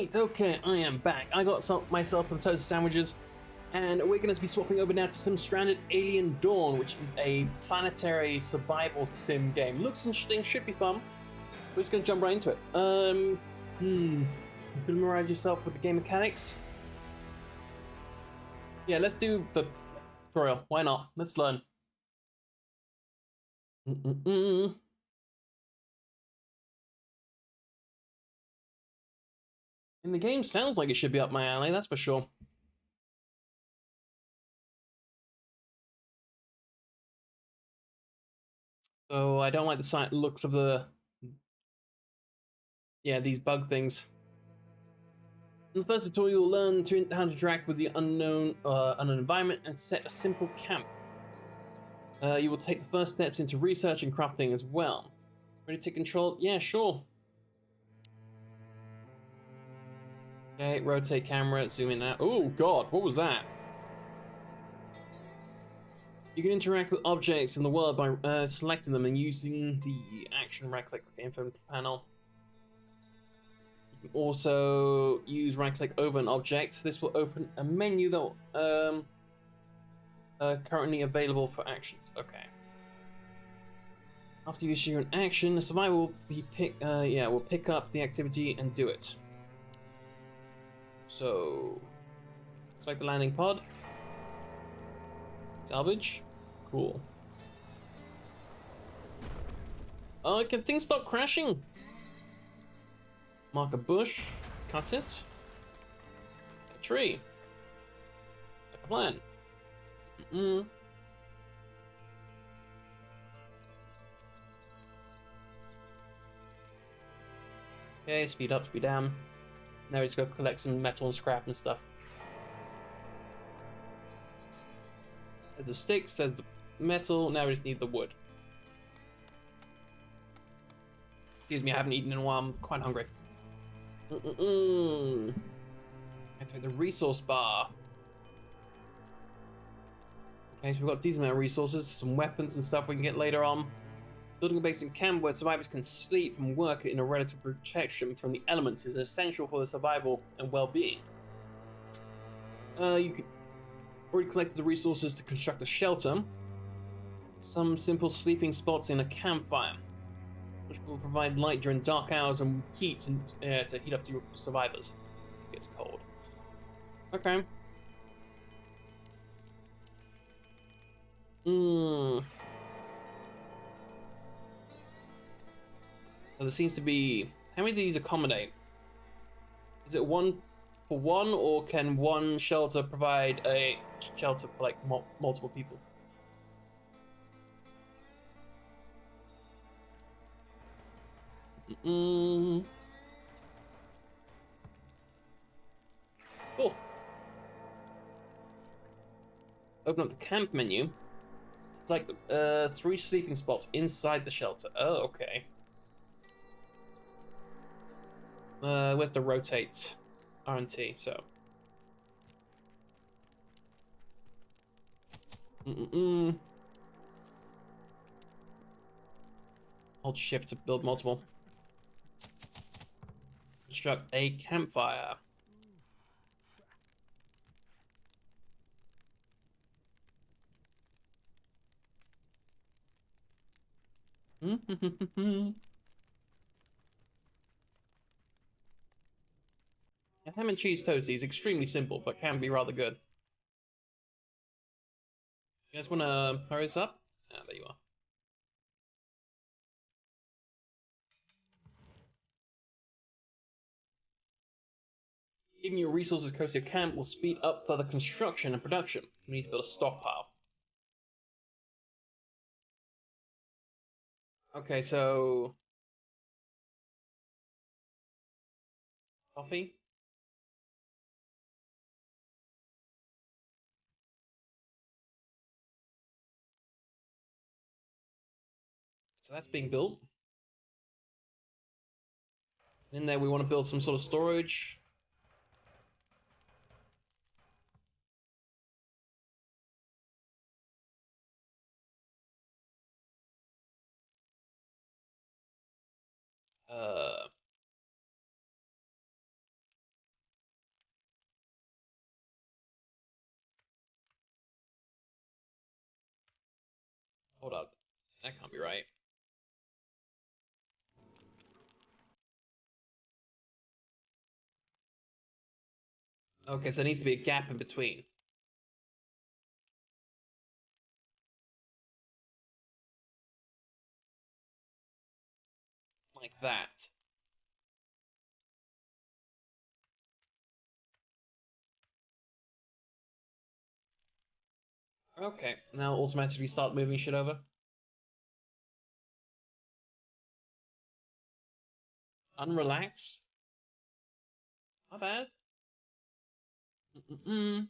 Right, okay, I am back. I got myself some toasted sandwiches, and we're going to be swapping over now to some Stranded Alien Dawn, which is a planetary survival sim game. Looks interesting, should be fun. We're just going to jump right into it. Familiarize yourself with the game mechanics. Yeah, let's do the tutorial. Why not? Let's learn. And the game sounds like it should be up my alley, that's for sure. So I don't like the looks of the these bug things. In the first tutorial, you'll learn how to interact with the unknown environment and set a simple camp. You will take the first steps into research and crafting as well. Ready to take control? Yeah, sure. Okay, rotate camera, zoom in out. Oh god, what was that? You can interact with objects in the world by selecting them and using the action right-click info panel. You can also use right-click over an object. This will open a menu that currently available for actions. Okay. After you issue an action, the survivor will will pick up the activity and do it. So, select the landing pod. Salvage. Cool. Oh, can things stop crashing? Mark a bush. Cut it. A tree. Set a plan. Okay, speed up, speed down. Now we just go collect some metal and scrap and stuff. There's the sticks, there's the metal, now we just need the wood. Excuse me, I haven't eaten in a while, I'm quite hungry. Activate the resource bar. Okay, so we've got a decent amount of resources, some weapons and stuff we can get later on. Building a base in camp where survivors can sleep and work in a relative protection from the elements is essential for their survival and well-being. You could already collected the resources to construct a shelter. Some simple sleeping spots in a campfire, which will provide light during dark hours and heat to heat up the survivors. It gets cold. Okay. So there seems to be... How many do these accommodate? Is it one for one, or can one shelter provide a shelter for like multiple people? Cool. Open up the camp menu. Like 3 sleeping spots inside the shelter. Oh, okay. Where's the rotate RNT? So. Hold shift to build multiple. Construct a campfire. A ham and cheese toasty is extremely simple, but can be rather good. You guys wanna hurry this up? Ah, there you are. Giving you resources close to your camp will speed up further construction and production. You need to build a stockpile. Okay, so... Coffee? So that's being built. In there we want to build some sort of storage. Hold up. That can't be right. Okay, so there needs to be a gap in between. Like that. Okay, now automatically start moving shit over. Unrelaxed? Not bad. Mm-mm.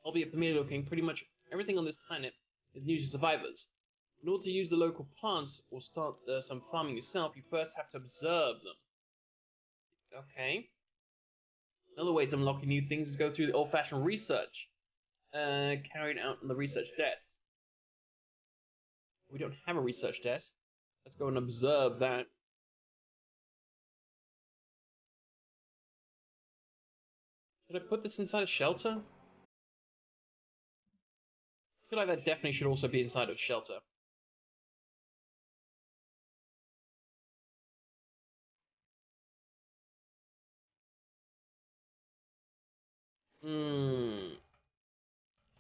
Albeit familiar looking, pretty much everything on this planet is new to survivors. In order to use the local plants or start some farming yourself, you first have to observe them. Okay. Another way to unlock new things is go through the old-fashioned research carried out on the research desk. We don't have a research desk. Let's go and observe that. Should I put this inside a shelter? I feel like that definitely should also be inside of a shelter. Hmm.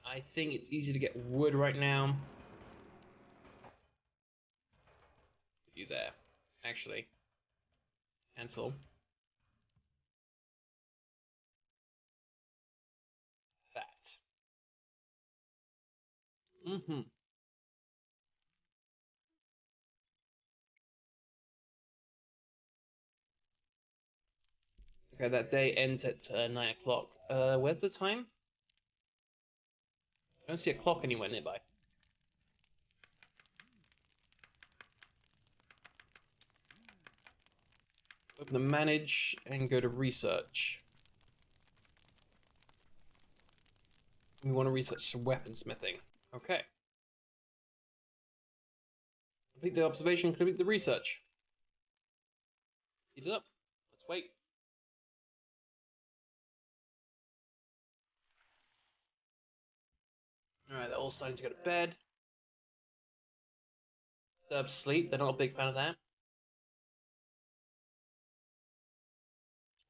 I think it's easy to get wood right now. Put you there. Actually. Cancel. That. Mm-hmm. Okay, that day ends at 9 o'clock. Where's the time? I don't see a clock anywhere nearby. Open the manage and go to research. We want to research weaponsmithing. Okay. Complete the observation, complete the research. Speed it up. Let's wait. Alright, they're all starting to go to bed. Sleep, they're not a big fan of that.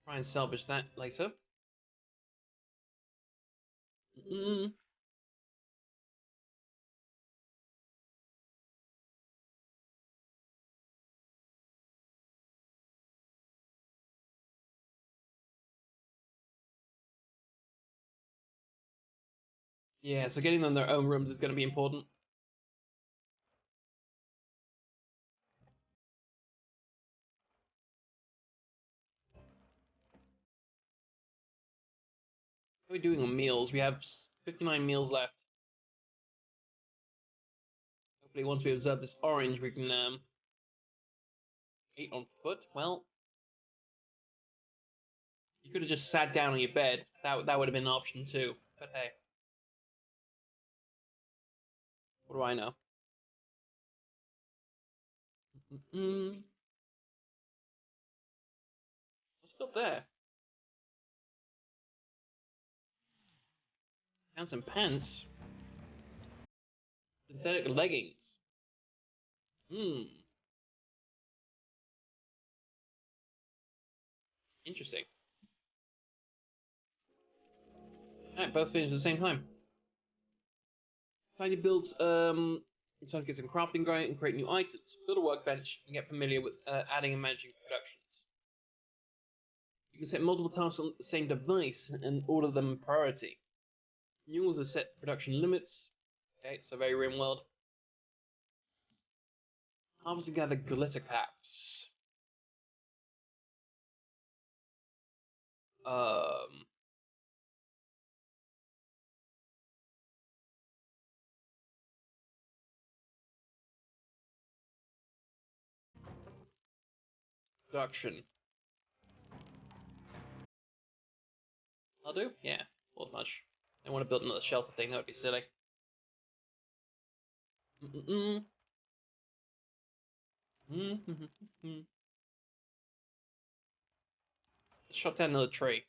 Try and salvage that later. Mm. Yeah, so getting them their own rooms is going to be important. What are we doing on meals? We have 59 meals left. Hopefully once we observe this orange, we can eat on foot. Well, you could have just sat down on your bed. That would have been an option too. But hey, what do I know? Mm-mm. What's up there? And some pants. Synthetic leggings. Hmm. Interesting. Alright, both finished at the same time. Decided to build decided to get some crafting going and create new items. Build a workbench and get familiar with adding and managing productions. You can set multiple tasks on the same device and order them in priority. You also set production limits. Okay, so very rim world. Harvest and gather glitter caps. Um, production. I'll do? Yeah, all as much. I want to build another shelter thing, that would be silly. Mm-mm-mm. Mm-hmm. Shot down another tree.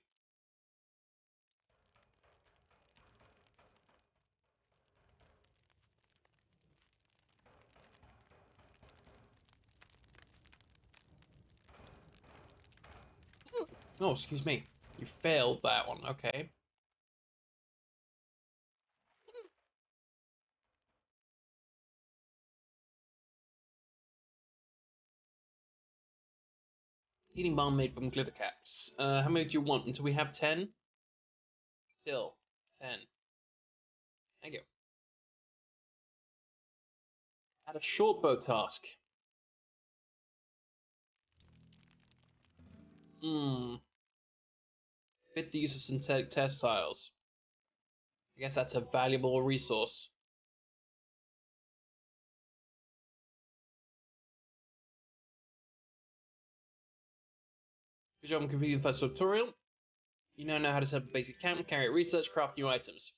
Oh, excuse me. You failed that one. Okay. Heating bomb made from glitter caps. How many do you want until we have 10? Till 10. Thank you. Add a short bow task. Fit the use of synthetic textiles. I guess that's a valuable resource. Good job on completing the first tutorial. You now know how to set up a basic camp, carry out research, craft new items.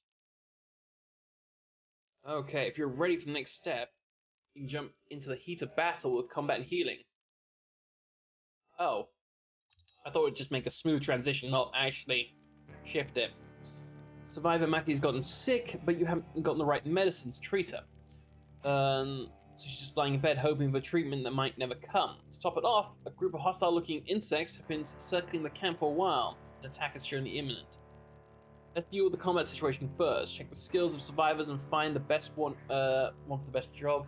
Okay, if you're ready for the next step, you can jump into the heat of battle with combat and healing. Oh. I thought it would just make a smooth transition, not actually shift it. Survivor Mackie's gotten sick, but you haven't gotten the right medicine to treat her. So she's just lying in bed hoping for treatment that might never come. To top it off, a group of hostile-looking insects have been circling the camp for a while. An attack is surely imminent. Let's deal with the combat situation first. Check the skills of survivors and find the best one for the best job,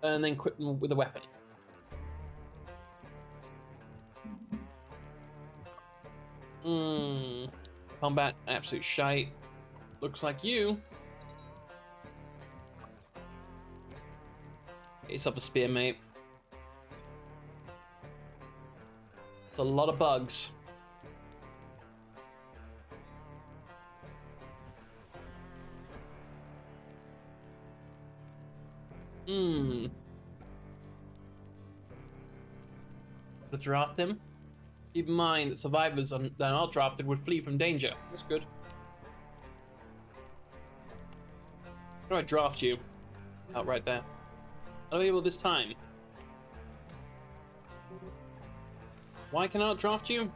and then equip them with a weapon. Combat, absolute shite. Looks like you. Get yourself a spear, mate. It's a lot of bugs. To draft him. Keep in mind that survivors that are not drafted would flee from danger. That's good. How do I draft you? Out right there. Unavailable this time. Why can I not draft you?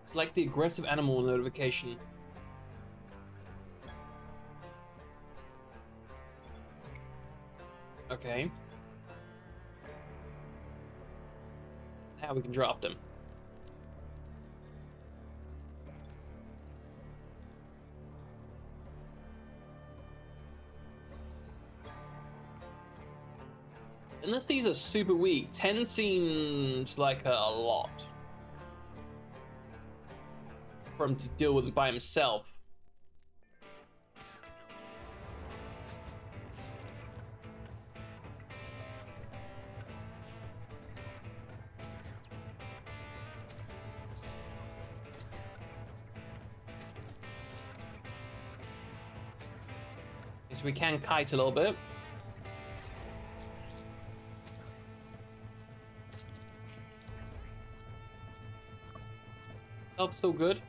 Select the aggressive animal notification. Okay. Now we can draft him. Unless these are super weak, 10 seems like a lot for him to deal with by himself. So we can kite a little bit. Health's still good.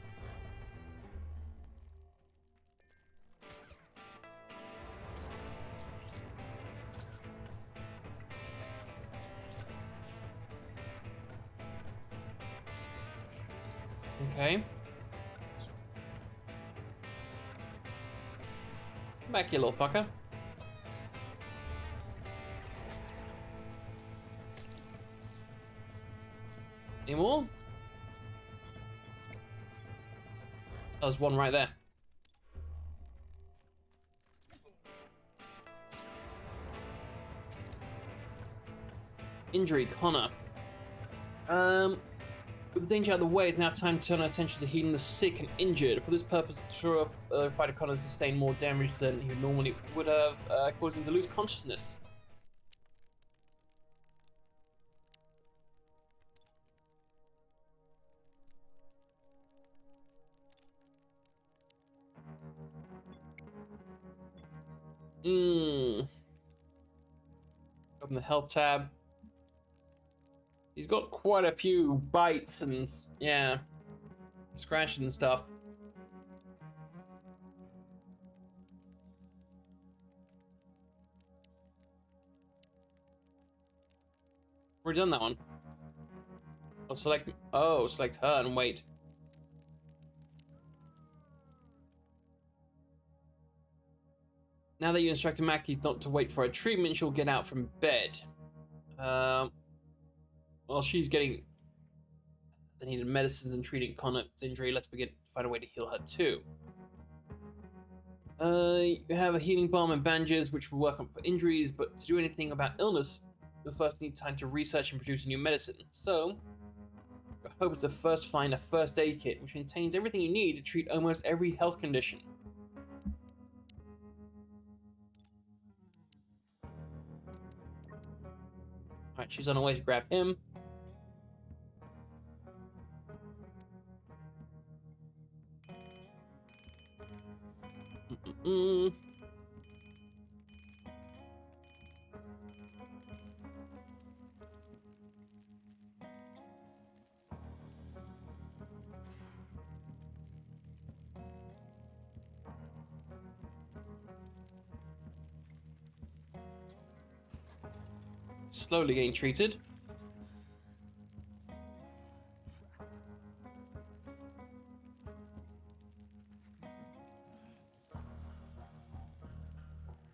Okay. Come back here, little fucker. Any more? Oh, there's one right there. Injury, Connor. With the danger out of the way, it's now time to turn our attention to healing the sick and injured. For this purpose, the sure fighter Connor sustained more damage than he normally would have, causing him to lose consciousness. Open the health tab. He's got quite a few bites and, yeah, scratches and stuff. We're done that one. I'll select her and wait. Now that you instructed Mackie not to wait for her treatment, she'll get out from bed. Well, she's getting... the needed medicines and treating Connor's injury, let's begin to find a way to heal her too. You have a healing balm and bandages, which will work on for injuries, but to do anything about illness, you'll first need time to research and produce a new medicine. So, your hope is to first find a first aid kit, which contains everything you need to treat almost every health condition. Alright, she's on her way to grab him. Slowly getting treated.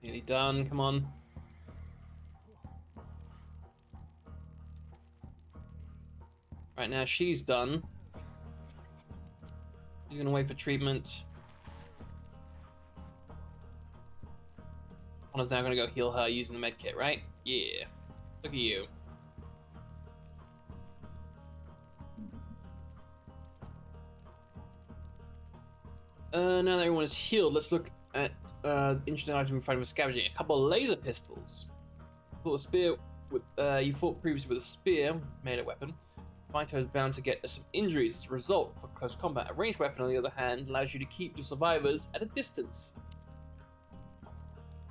Nearly done, come on. Right now she's done. She's gonna wait for treatment. Connor's now gonna go heal her using the med kit, right? Yeah. Look at you. Now that everyone is healed, let's look at interesting items we find with scavenging. A couple of laser pistols. You fought previously with a spear, melee weapon. Fighter is bound to get some injuries as a result for close combat. A ranged weapon, on the other hand, allows you to keep your survivors at a distance.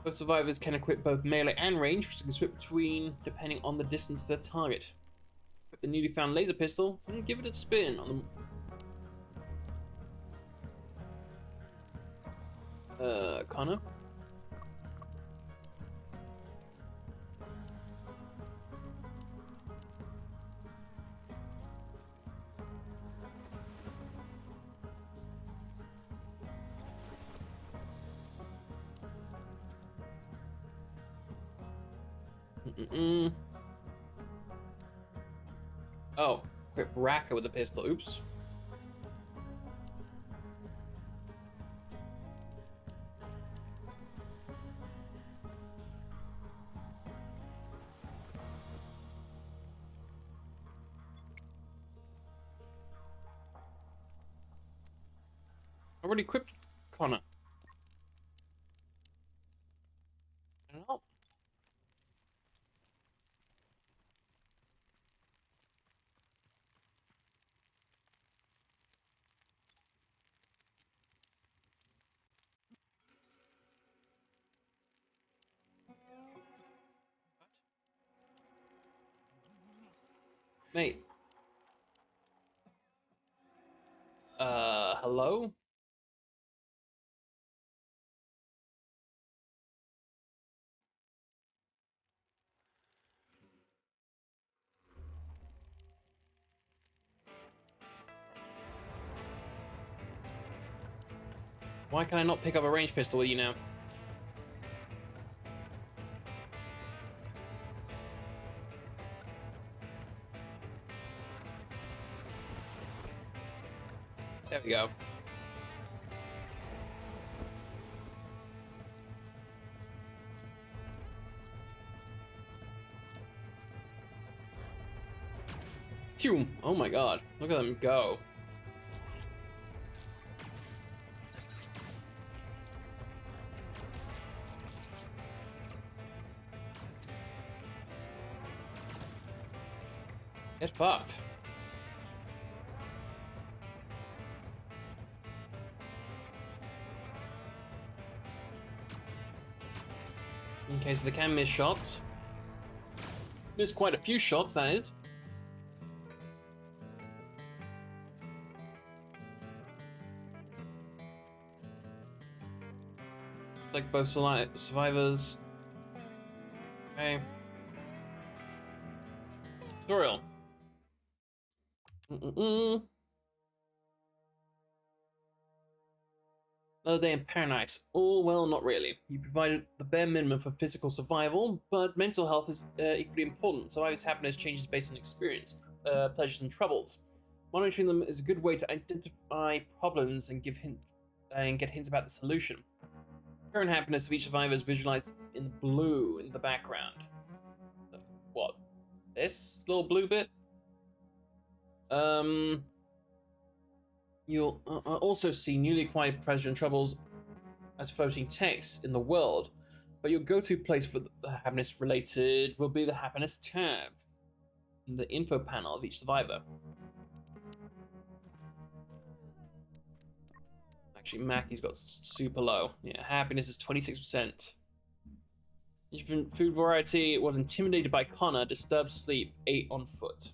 Both survivors can equip both melee and range, which you can switch between depending on the distance to their target. With the newly found laser pistol, and give it a spin on the Connor. Oh, equip Raka with a pistol. Oops. I already equipped Connor. I don't know. Mate. Hello? Why can I not pick up a range pistol with you now? There we go. Phew. Oh my god. Look at them go. Get fucked. Okay, so they can miss shots. Miss quite a few shots, that is. Like both survivors. Okay. Tutorial. Another day in paradise. Oh, well, not really. You provided the bare minimum for physical survival, but mental health is equally important. Survivors' happiness changes based on experience, pleasures and troubles. Monitoring them is a good way to identify problems and get hints about the solution. Current happiness of each survivor is visualized in blue in the background. What? This little blue bit? You'll also see newly acquired pressure and troubles as floating text in the world, but your go-to place for the happiness related will be the happiness tab in the info panel of each survivor. Actually, Mackie's got super low. Yeah, happiness is 26%. Different food variety was intimidated by Connor, disturbed sleep, 8 on foot.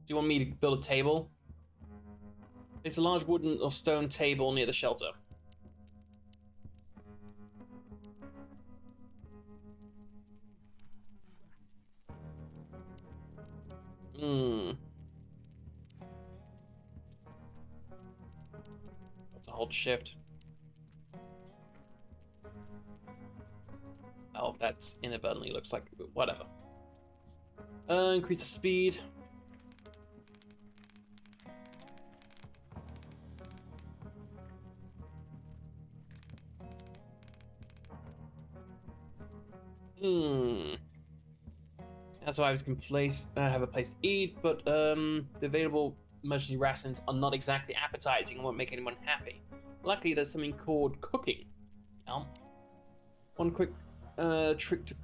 Do you want me to build a table? It's a large wooden or stone table near the shelter. Hold shift. Oh, that's inadvertently looks like whatever. Increase the speed. Now survivors can have a place to eat, but the available emergency rations are not exactly appetizing and won't make anyone happy. Luckily, there's something called cooking. One quick trick to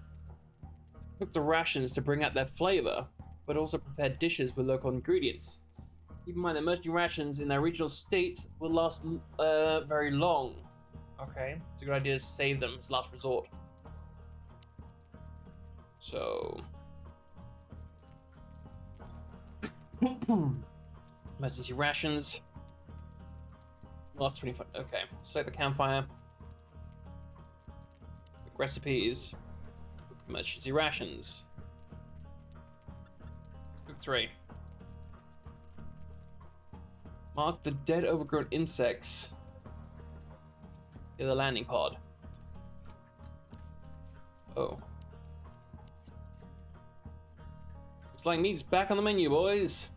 cook the rations to bring out their flavor, but also prepare dishes with local ingredients. Keep in mind that emergency rations in their original state will last very long. Okay, it's a good idea to save them as last resort. So, emergency rations. Last 25. Okay, set the campfire. Quick recipes. Emergency rations. Cook 3. Mark the dead overgrown insects in the landing pod. Oh. Looks like meat's back on the menu, boys.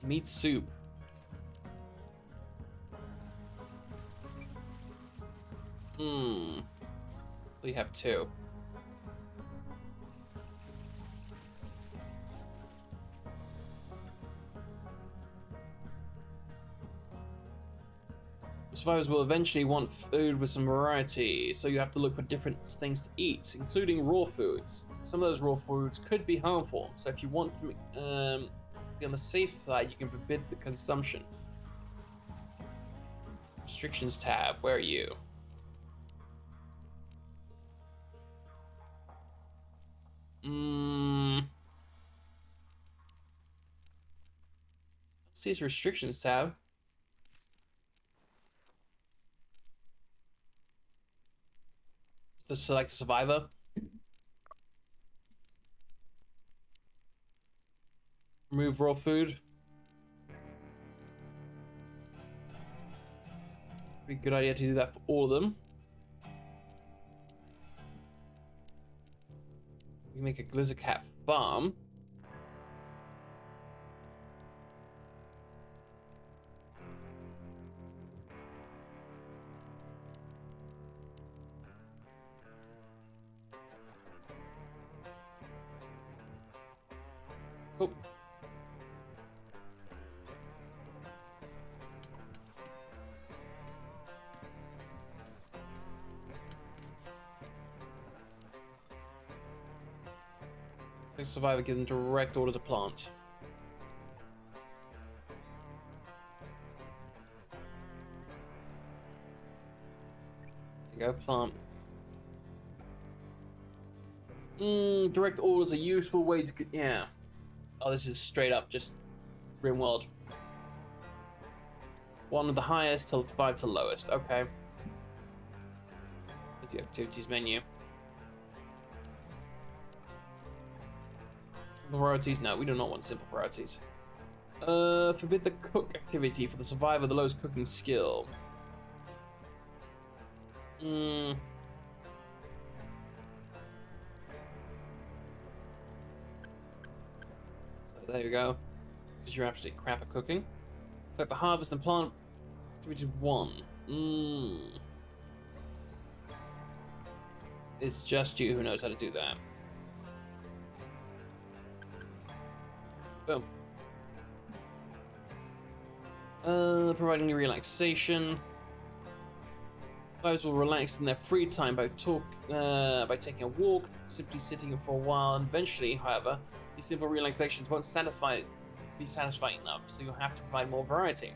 Meat soup. We have 2. Survivors will eventually want food with some variety, so you have to look for different things to eat, including raw foods. Some of those raw foods could be harmful, so if you want to be on the safe side, you can forbid the consumption. Restrictions tab, where are you? Let's see his restrictions tab. To select a survivor. Remove raw food. Be a good idea to do that for all of them. We can make a glitter cat farm. Cool. The survivor gives them direct order to plant. There you go, plant. Direct orders are a useful way to get, yeah. Oh, this is straight up just Rimworld. 1 of the highest till 5 to lowest. Okay. There's the activities menu. Simple priorities? No, we do not want simple priorities. Forbid the cook activity for the survivor of the lowest cooking skill. So there you go. Because you're absolutely crap at cooking. Select the harvest and plant activity 1. It's just you who knows how to do that. Boom. Providing relaxation. Players will relax in their free time by taking a walk, simply sitting for a while. And eventually, however, these simple relaxations won't be satisfying enough, so you'll have to provide more variety.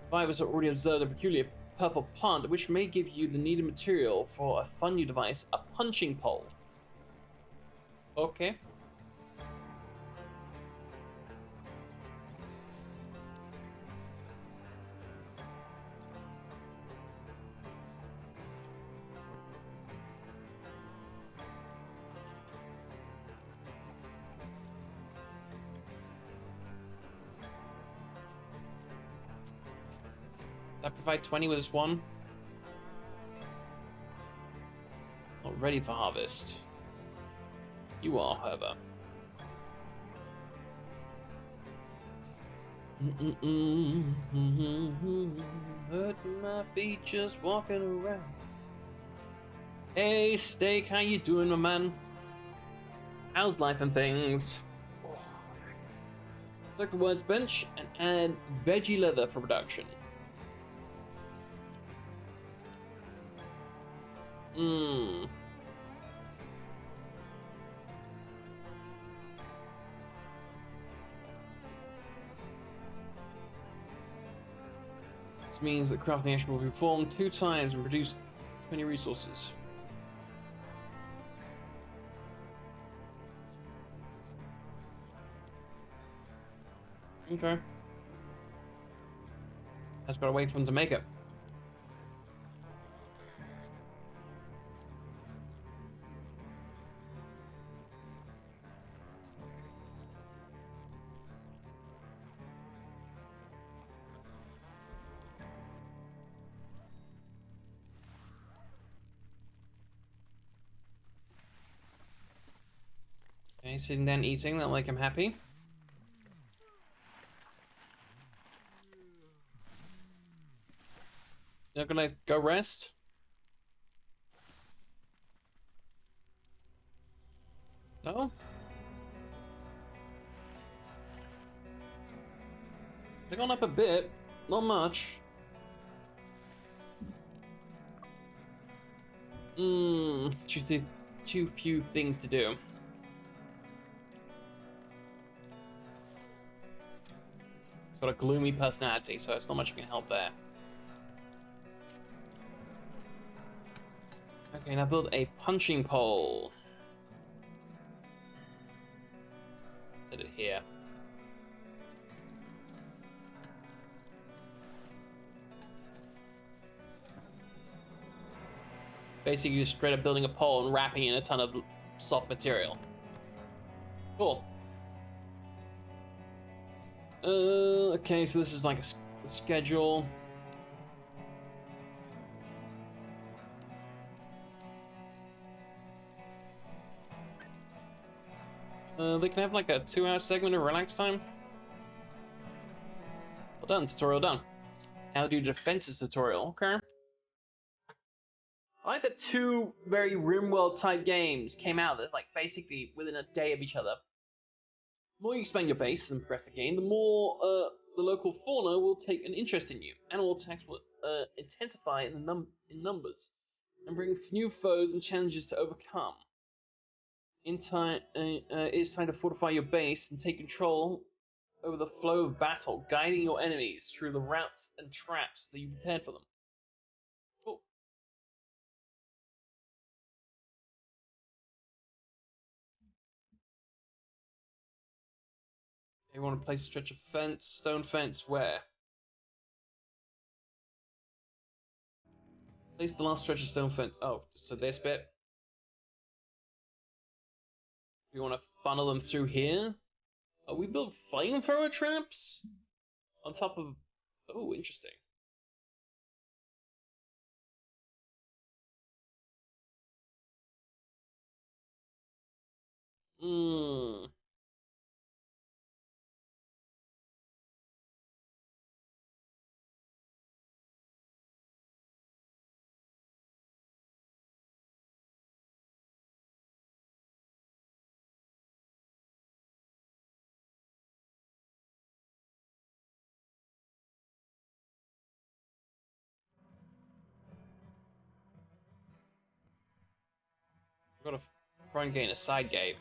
Survivors have already observed a peculiar purple plant, which may give you the needed material for a fun new device, a punching pole. Okay. I provide 20 with this one. Not ready for harvest. You are, however. Hurting my feet just walking around. Hey, Steak, how you doing, my man? How's life and things? Select the workbench and add veggie leather for production. This means that crafting action will be performed 2 times and produce 20 resources. Okay. Just gotta wait for them to make it. Okay, sitting down eating, that like I'm happy. You're gonna go rest? No? They've gone up a bit, not much. Too few things to do. It's got a gloomy personality, so it's not much you can help there. Okay, now build a punching pole. Set it here. Basically, just straight up building a pole and wrapping it in a ton of soft material. Cool. Okay, so this is like a schedule. They can have like a 2-hour segment of relax time. Well done, tutorial done. Now do defenses tutorial, okay. I like that 2 very RimWorld type games came out that like basically within a day of each other. The more you expand your base and progress the game, the more the local fauna will take an interest in you. Animal attacks will intensify in numbers and bring new foes and challenges to overcome. In time, it's time to fortify your base and take control over the flow of battle, guiding your enemies through the routes and traps that you prepared for them. Cool. You want to place a stretch of fence, stone fence, where? Place the last stretch of stone fence. Oh, so this bit. You want to funnel them through here? We built flamethrower traps on top of. Oh, interesting. Hmm. I've got to try and gain a side gate.